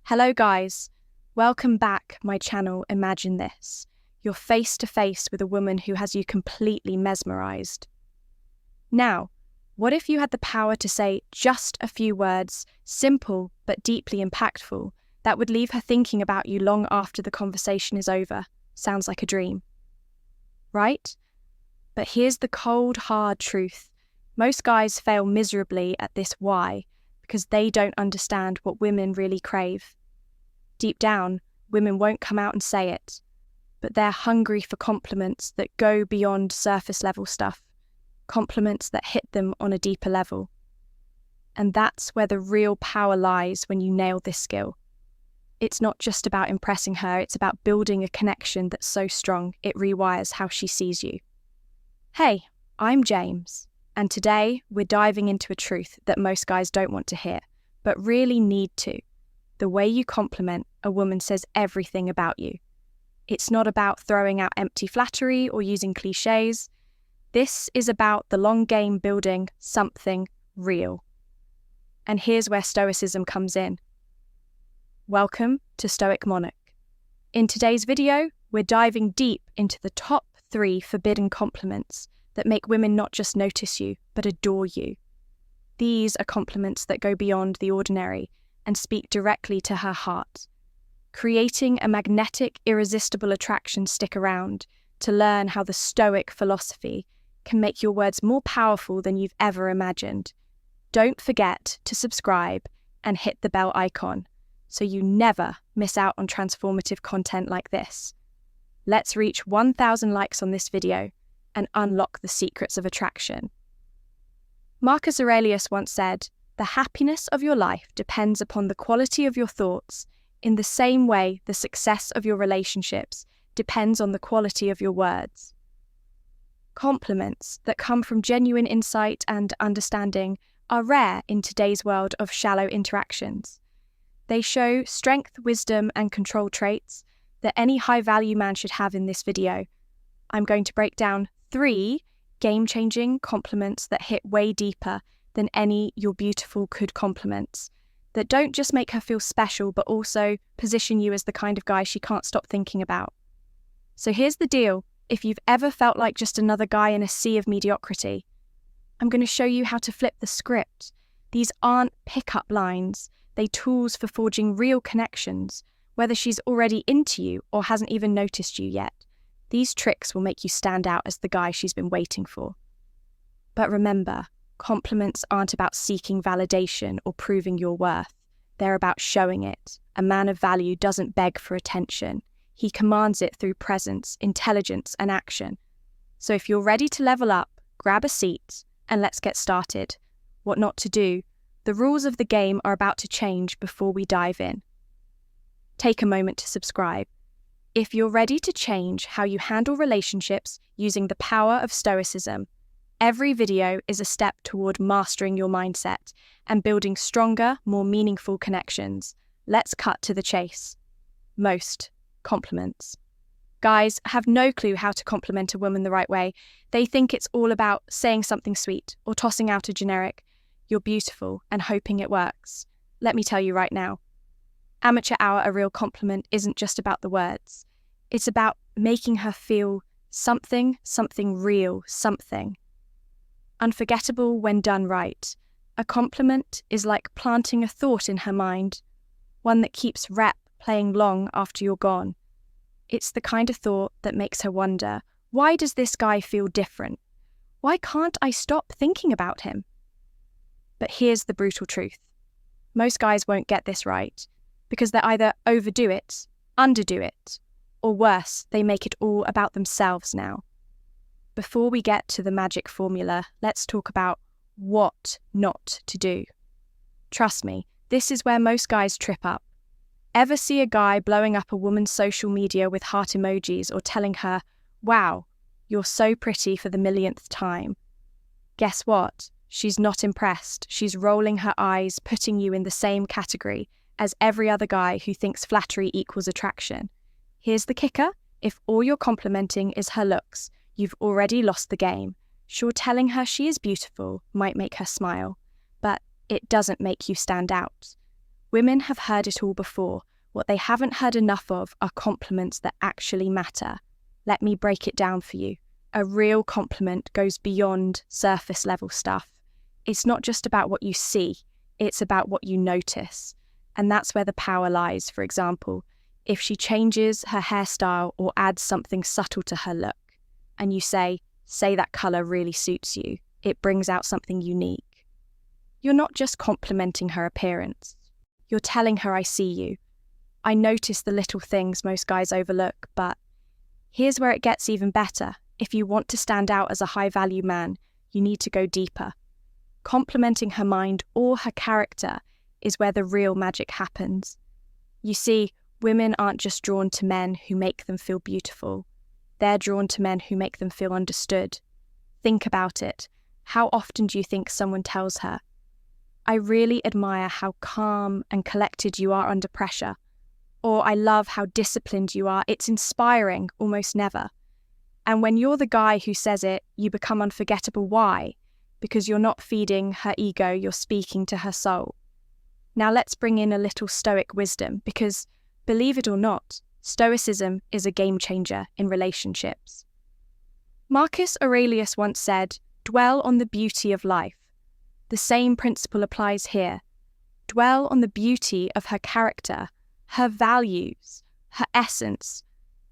Hello guys, welcome back my channel Imagine This. You're face to face with a woman who has you completely mesmerized. Now, what if you had the power to say just a few words, simple but deeply impactful, that would leave her thinking about you long after the conversation is over? Sounds like a dream, right? But here's the cold, hard truth. Most guys fail miserably at this why, because they don't understand what women really crave. Deep down, women won't come out and say it, but they're hungry for compliments that go beyond surface level stuff, compliments that hit them on a deeper level. And that's where the real power lies when you nail this skill. It's not just about impressing her, it's about building a connection that's so strong it rewires how she sees you. Hey, I'm James, and today we're diving into a truth that most guys don't want to hear, but really need to. The way you compliment a woman says everything about you. It's not about throwing out empty flattery or using cliches. This is about the long game building something real. And here's where Stoicism comes in. Welcome to Stoic Monarch. In today's video, we're diving deep into the top 3 forbidden compliments that make women not just notice you, but adore you. These are compliments that go beyond the ordinary and speak directly to her heart, creating a magnetic, irresistible attraction. Stick around to learn how the Stoic philosophy can make your words more powerful than you've ever imagined. Don't forget to subscribe and hit the bell icon so you never miss out on transformative content like this. Let's reach 1,000 likes on this video and unlock the secrets of attraction. Marcus Aurelius once said, "The happiness of your life depends upon the quality of your thoughts, in the same way the success of your relationships depends on the quality of your words." Compliments that come from genuine insight and understanding are rare in today's world of shallow interactions. They show strength, wisdom, and control traits that any high-value man should have in this video. I'm going to break down 3 game-changing compliments that hit way deeper than any "you're beautiful" could compliments, that don't just make her feel special but also position you as the kind of guy she can't stop thinking about. So here's the deal. If you've ever felt like just another guy in a sea of mediocrity, I'm going to show you how to flip the script. These aren't pickup lines, they're tools for forging real connections, whether she's already into you or hasn't even noticed you yet. These tricks will make you stand out as the guy she's been waiting for. But remember, compliments aren't about seeking validation or proving your worth. They're about showing it. A man of value doesn't beg for attention. He commands it through presence, intelligence, and action. So if you're ready to level up, grab a seat and let's get started. What not to do. The rules of the game are about to change before we dive in. Take a moment to subscribe. If you're ready to change how you handle relationships using the power of Stoicism, every video is a step toward mastering your mindset and building stronger, more meaningful connections. Let's cut to the chase. Most compliments. Guys have no clue how to compliment a woman the right way. They think it's all about saying something sweet or tossing out a generic "you're beautiful" and hoping it works. Let me tell you right now. Amateur hour, a real compliment isn't just about the words. It's about making her feel something real, something. Unforgettable when done right. A compliment is like planting a thought in her mind, one that keeps playing long after you're gone. It's the kind of thought that makes her wonder, why does this guy feel different? Why can't I stop thinking about him? But here's the brutal truth. Most guys won't get this right, because they either overdo it, underdo it, or worse, they make it all about themselves now. Before we get to the magic formula, let's talk about what not to do. Trust me, this is where most guys trip up. Ever see a guy blowing up a woman's social media with heart emojis or telling her, "Wow, you're so pretty" for the millionth time? Guess what? She's not impressed. She's rolling her eyes, putting you in the same category as every other guy who thinks flattery equals attraction. Here's the kicker. If all you're complimenting is her looks, you've already lost the game. Sure, telling her she is beautiful might make her smile, but it doesn't make you stand out. Women have heard it all before. What they haven't heard enough of are compliments that actually matter. Let me break it down for you. A real compliment goes beyond surface level stuff. It's not just about what you see, it's about what you notice. And that's where the power lies. For example, if she changes her hairstyle or adds something subtle to her look, and you say that colour really suits you, it brings out something unique. You're not just complimenting her appearance. You're telling her, I see you. I notice the little things most guys overlook, but here's where it gets even better. If you want to stand out as a high-value man, you need to go deeper. Complimenting her mind or her character is where the real magic happens. You see, women aren't just drawn to men who make them feel beautiful. They're drawn to men who make them feel understood. Think about it. How often do you think someone tells her, I really admire how calm and collected you are under pressure, or I love how disciplined you are, it's inspiring? Almost never. And when you're the guy who says it, you become unforgettable. Why? Because you're not feeding her ego, you're speaking to her soul. Now let's bring in a little Stoic wisdom, because believe it or not, Stoicism is a game changer in relationships. Marcus Aurelius once said, dwell on the beauty of life. The same principle applies here. Dwell on the beauty of her character, her values, her essence.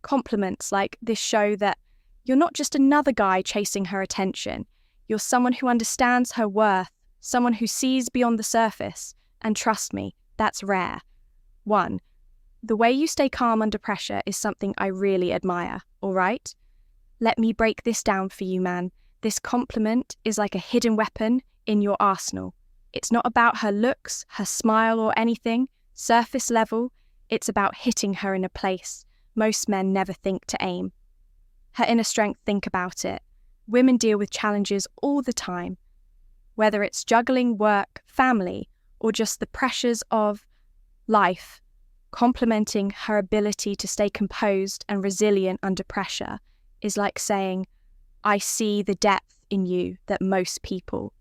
Compliments like this show that you're not just another guy chasing her attention. You're someone who understands her worth, someone who sees beyond the surface. And trust me, that's rare. 1. The way you stay calm under pressure is something I really admire, all right? Let me break this down for you, man. This compliment is like a hidden weapon in your arsenal. It's not about her looks, her smile or anything, surface level. It's about hitting her in a place most men never think to aim. Her inner strength, think about it. Women deal with challenges all the time. Whether it's juggling work, family, or just the pressures of life, complimenting her ability to stay composed and resilient under pressure is like saying, I see the depth in you that most people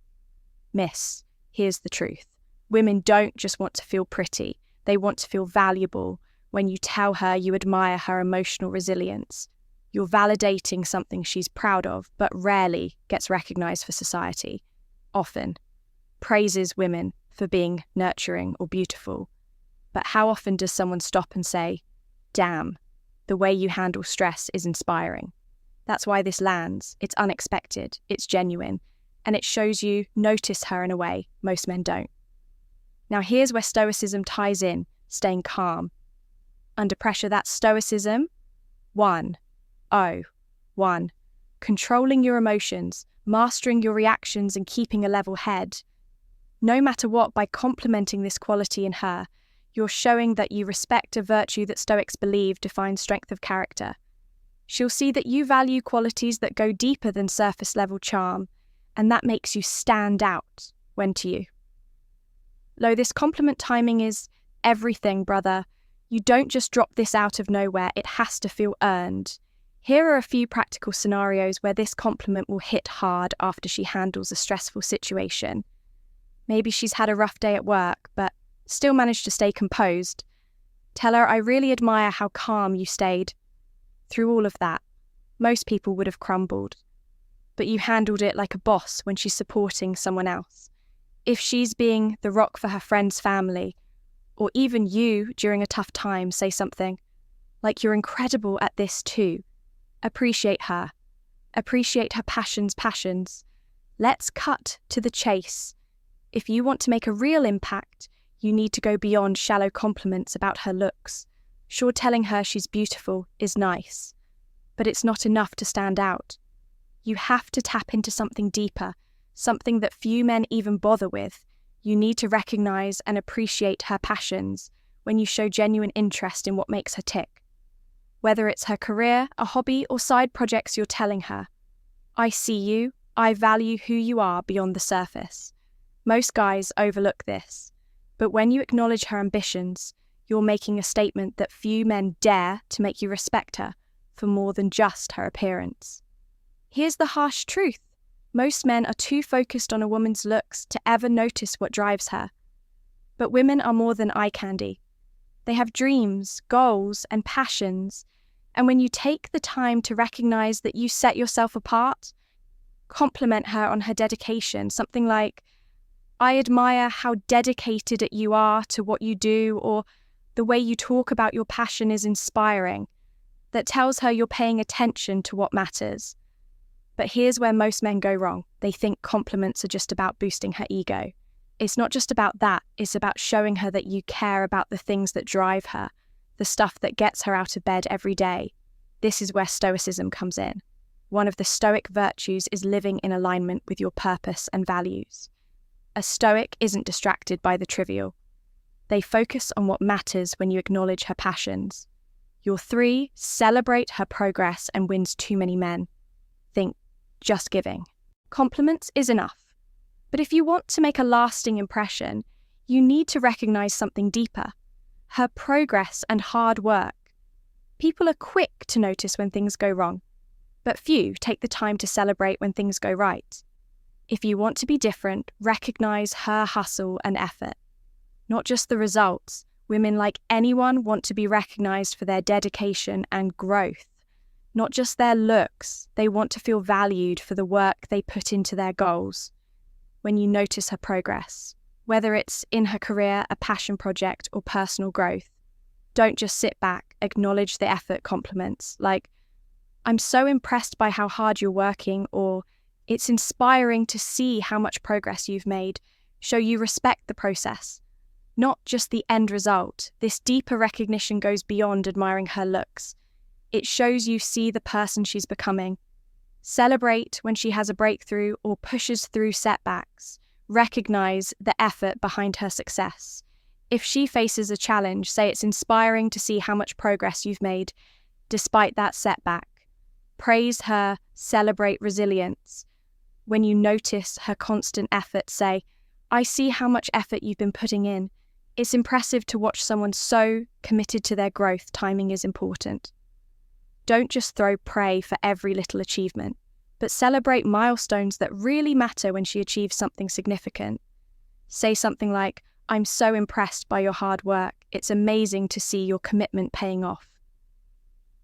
miss. Here's the truth. Women don't just want to feel pretty. They want to feel valuable. When you tell her you admire her emotional resilience, you're validating something she's proud of, but rarely gets recognized for society. Often praises women for being nurturing or beautiful. But how often does someone stop and say, damn, the way you handle stress is inspiring? That's why this lands. It's unexpected, it's genuine, and it shows you notice her in a way most men don't. Now here's where Stoicism ties in, staying calm. Under pressure, that's Stoicism. 1. Controlling your emotions, mastering your reactions and keeping a level head. No matter what, by complimenting this quality in her, you're showing that you respect a virtue that Stoics believe defines strength of character. She'll see that you value qualities that go deeper than surface level charm, and that makes you stand out. When to you. Lo, this compliment timing is everything, brother. You don't just drop this out of nowhere, it has to feel earned. Here are a few practical scenarios where this compliment will hit hard after she handles a stressful situation. Maybe she's had a rough day at work, but still managed to stay composed. Tell her, I really admire how calm you stayed through all of that. Most people would have crumbled, but you handled it like a boss when she's supporting someone else. If she's being the rock for her friend's family, or even you during a tough time, say something like, you're incredible at this too. Appreciate her. Appreciate her passions. Let's cut to the chase. If you want to make a real impact, you need to go beyond shallow compliments about her looks. Sure, telling her she's beautiful is nice, but it's not enough to stand out. You have to tap into something deeper, something that few men even bother with. You need to recognize and appreciate her passions when you show genuine interest in what makes her tick. Whether it's her career, a hobby, or side projects, you're telling her, I see you, I value who you are beyond the surface. Most guys overlook this, but when you acknowledge her ambitions, you're making a statement that few men dare to make you respect her for more than just her appearance. Here's the harsh truth. Most men are too focused on a woman's looks to ever notice what drives her. But women are more than eye candy. They have dreams, goals, and passions. And when you take the time to recognize that you set yourself apart, compliment her on her dedication, something like, "I admire how dedicated you are to what you do," or "the way you talk about your passion is inspiring," that tells her you're paying attention to what matters. But here's where most men go wrong. They think compliments are just about boosting her ego. It's not just about that. It's about showing her that you care about the things that drive her, the stuff that gets her out of bed every day. This is where Stoicism comes in. One of the Stoic virtues is living in alignment with your purpose and values. A Stoic isn't distracted by the trivial. They focus on what matters when you acknowledge her passions. Your 3, celebrate her progress and wins too many men. Think, just giving. Compliments is enough. But if you want to make a lasting impression, you need to recognize something deeper: her progress and hard work. People are quick to notice when things go wrong, but few take the time to celebrate when things go right. If you want to be different, recognize her hustle and effort, not just the results. Women, like anyone, want to be recognized for their dedication and growth, not just their looks. They want to feel valued for the work they put into their goals. When you notice her progress, whether it's in her career, a passion project, or personal growth, don't just sit back, acknowledge the effort. Compliments like, "I'm so impressed by how hard you're working," or "It's inspiring to see how much progress you've made," show you respect the process, not just the end result. This deeper recognition goes beyond admiring her looks. It shows you see the person she's becoming. Celebrate when she has a breakthrough or pushes through setbacks. Recognize the effort behind her success. If she faces a challenge, say, "It's inspiring to see how much progress you've made despite that setback." Praise her, celebrate resilience. When you notice her constant effort, say, "I see how much effort you've been putting in. It's impressive to watch someone so committed to their growth. Timing is important." Don't just throw praise for every little achievement, but celebrate milestones that really matter when she achieves something significant. Say something like, "I'm so impressed by your hard work. It's amazing to see your commitment paying off."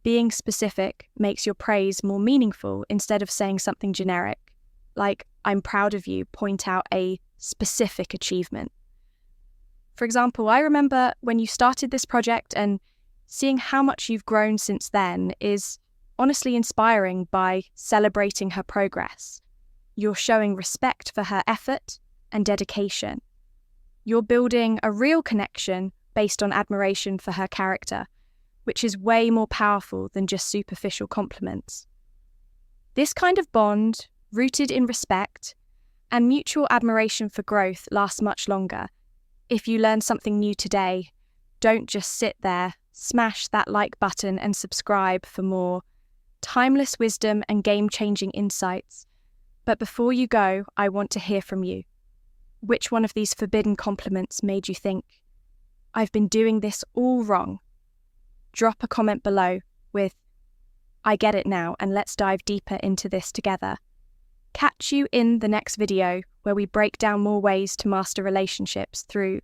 Being specific makes your praise more meaningful instead of saying something generic, like, "I'm proud of you." Point out a specific achievement. For example, I remember when you started this project, and seeing how much you've grown since then is honestly inspiring. By celebrating her progress, you're showing respect for her effort and dedication. You're building a real connection based on admiration for her character, which is way more powerful than just superficial compliments. This kind of bond, rooted in respect and mutual admiration for growth, lasts much longer. If you learn something new today, don't just sit there. Smash that like button and subscribe for more timeless wisdom and game-changing insights. But before you go, I want to hear from you. Which one of these forbidden compliments made you think, "I've been doing this all wrong"? Drop a comment below with, "I get it now," and let's dive deeper into this together. Catch you in the next video, where we break down more ways to master relationships through